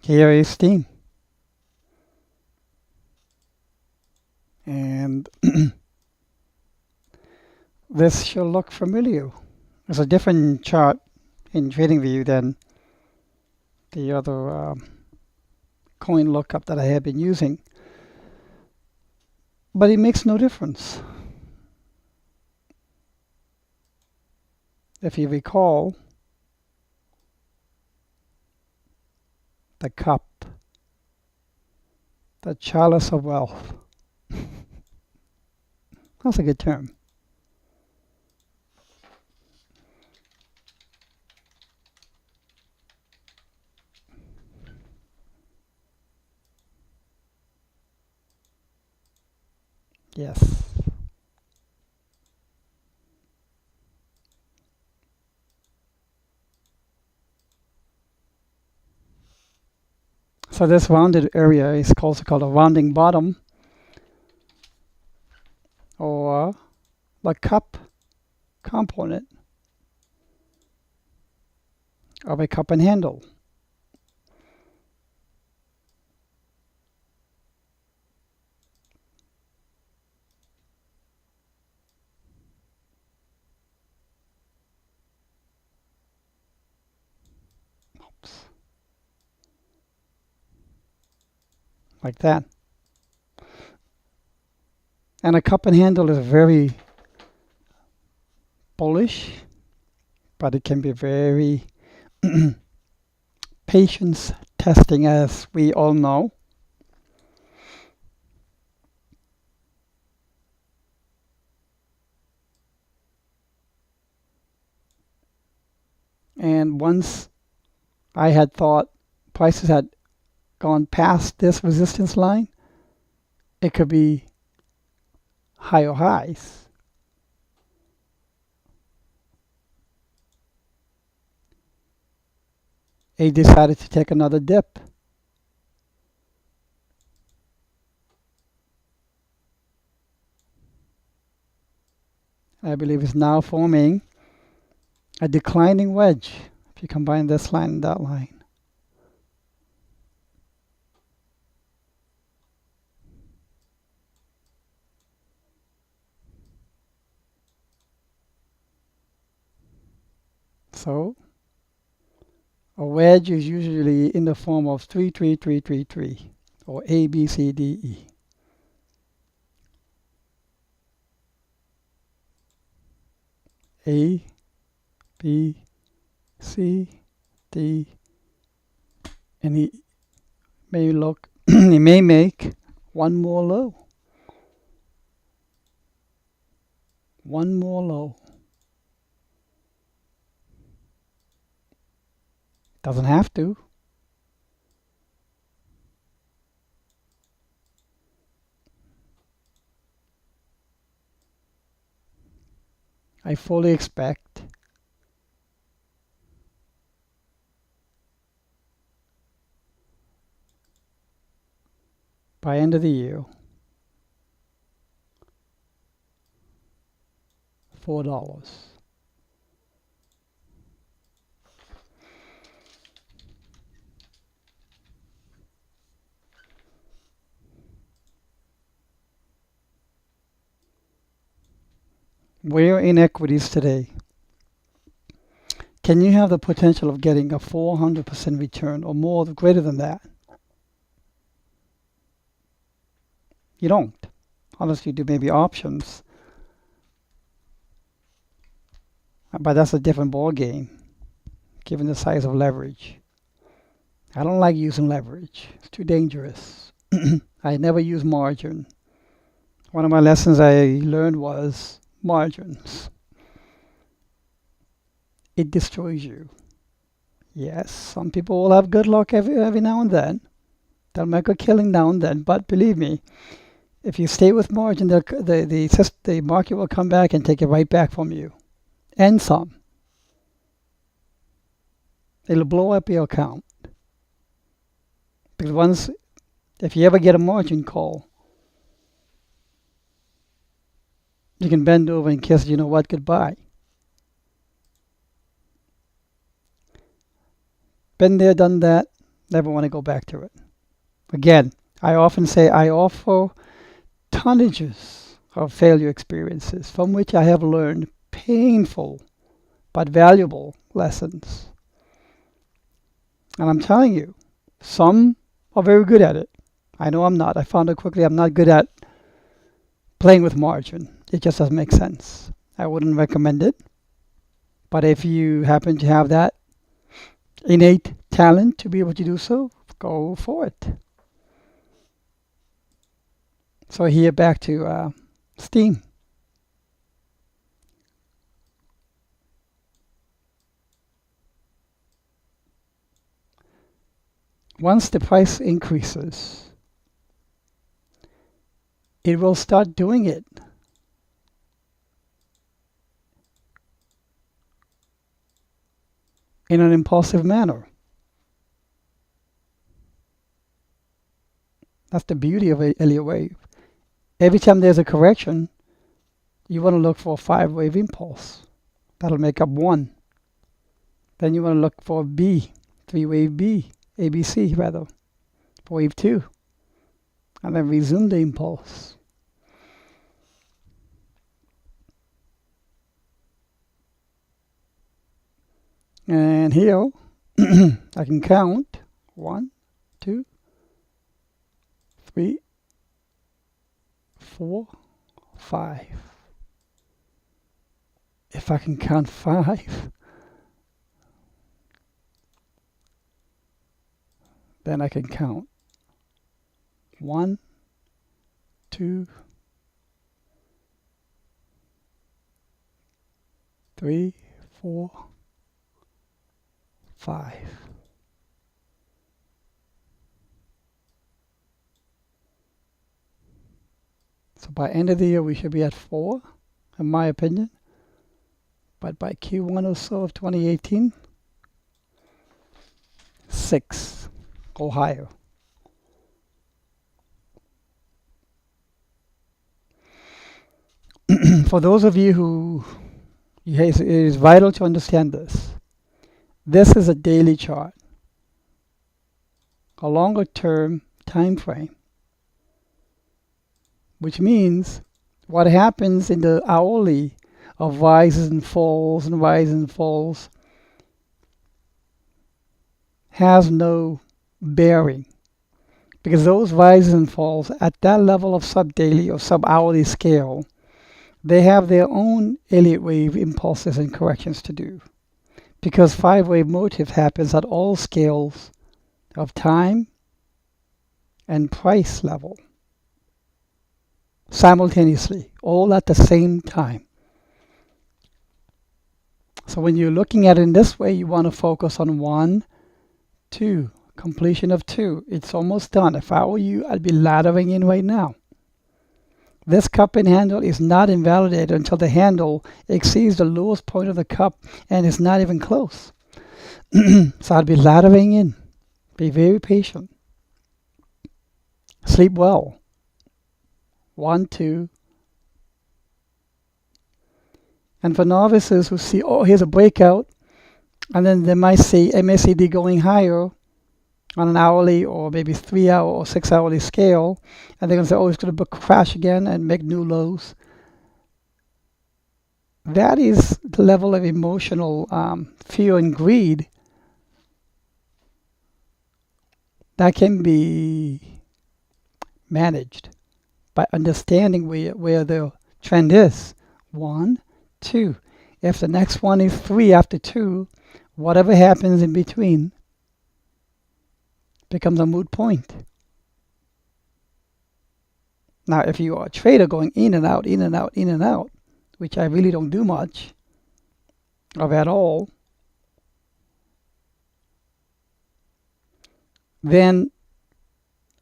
Here is STEEM. And this should look familiar. It's a different chart in TradingView than the other coin lookup that I have been using. But it makes no difference. If you recall, the cup, the chalice of wealth. That's a good term. Yes. So this rounded area is also called a rounding bottom, or the cup component of a cup and handle. Oops. Like that. And a cup and handle is very bullish, but it can be very patience testing, as we all know. And once I had thought prices had gone past this resistance line, it could be higher highs. It decided to take another dip. I believe it's now forming a declining wedge if you combine this line and that line. So a wedge is usually in the form of 3, 3, 3, 3, 3, or A, B, C, D, E. A, B, C, D, and he may look, he may make one more low. One more low. Doesn't have to. I fully expect by end of the year, $4. We're in equities today. Can you have the potential of getting a 400% return or more, greater than that? You don't, unless you do maybe options. But that's a different ball game, given the size of leverage. I don't like using leverage. It's too dangerous. I never use margin. One of my lessons I learned was margins. It destroys you. Yes, some people will have good luck every now and then. They'll make a killing now and then. But believe me, if you stay with margin, the market will come back and take it right back from you. And some. It'll blow up your account. Because if you ever get a margin call, you can bend over and kiss, you know what, goodbye. Been there, done that. Never want to go back to it. Again, I often say I offer tonnages of failure experiences from which I have learned painful but valuable lessons. And I'm telling you, some are very good at it. I know I'm not. I found out quickly I'm not good at playing with margin. It just doesn't make sense. I wouldn't recommend it. But if you happen to have that innate talent to be able to do so, go for it. So here back to STEAM. Once the price increases, it will start doing it in an impulsive manner. That's the beauty of Elliott wave. Every time there's a correction, you want to look for a 5-wave impulse. That'll make up one. Then you want to look for B, 3-wave B, ABC rather, for wave 2. And then resume the impulse. And here, I can count 1, 2, 3, 4, 5. If I can count 5, then I can count 1, 2, 3, 4, 5. So by end of the year, we should be at 4, in my opinion. But by Q1 or so of 2018, 6, go higher. For those of you who, it is vital to understand this. This is a daily chart, a longer term time frame, which means what happens in the hourly of rises and falls and rises and falls has no bearing, because those rises and falls at that level of sub-daily or sub-hourly scale, they have their own Elliott wave impulses and corrections to do, because 5-wave motive happens at all scales of time and price level simultaneously, all at the same time. So when you're looking at it in this way, you want to focus on 1, 2, completion of 2. It's almost done. If I were you, I'd be laddering in right now. This cup and handle is not invalidated until the handle exceeds the lowest point of the cup and is not even close. So I'd be laddering in. Be very patient. Sleep well. 1, 2. And for novices who see, oh, here's a breakout, and then they might see MACD going higher on an hourly or maybe 3-hour or 6-hourly scale, and they're going to say, oh, it's going to crash again and make new lows. That is the level of emotional fear and greed that can be managed by understanding where the trend is. 1, 2. If the next one is 3 after 2, whatever happens in between becomes a moot point. Now, if you are a trader going in and out, in and out, in and out, which I really don't do much of at all, then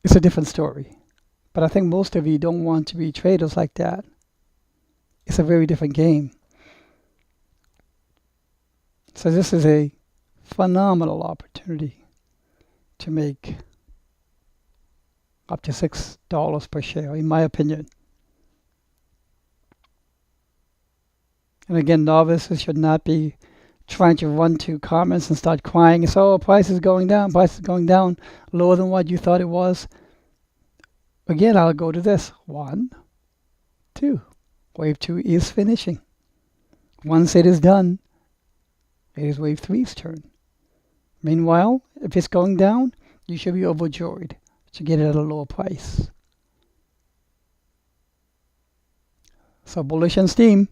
it's a different story. But I think most of you don't want to be traders like that. It's a very different game. So this is a phenomenal opportunity to make up to $6 per share, in my opinion. And again, novices should not be trying to run to comments and start crying. So price is going down, lower than what you thought it was. Again, I'll go to this. 1, 2. Wave 2 is finishing. Once it is done, it is wave 3's turn. Meanwhile, if it's going down, you should be overjoyed to get it at a lower price. So bullish on STEEM.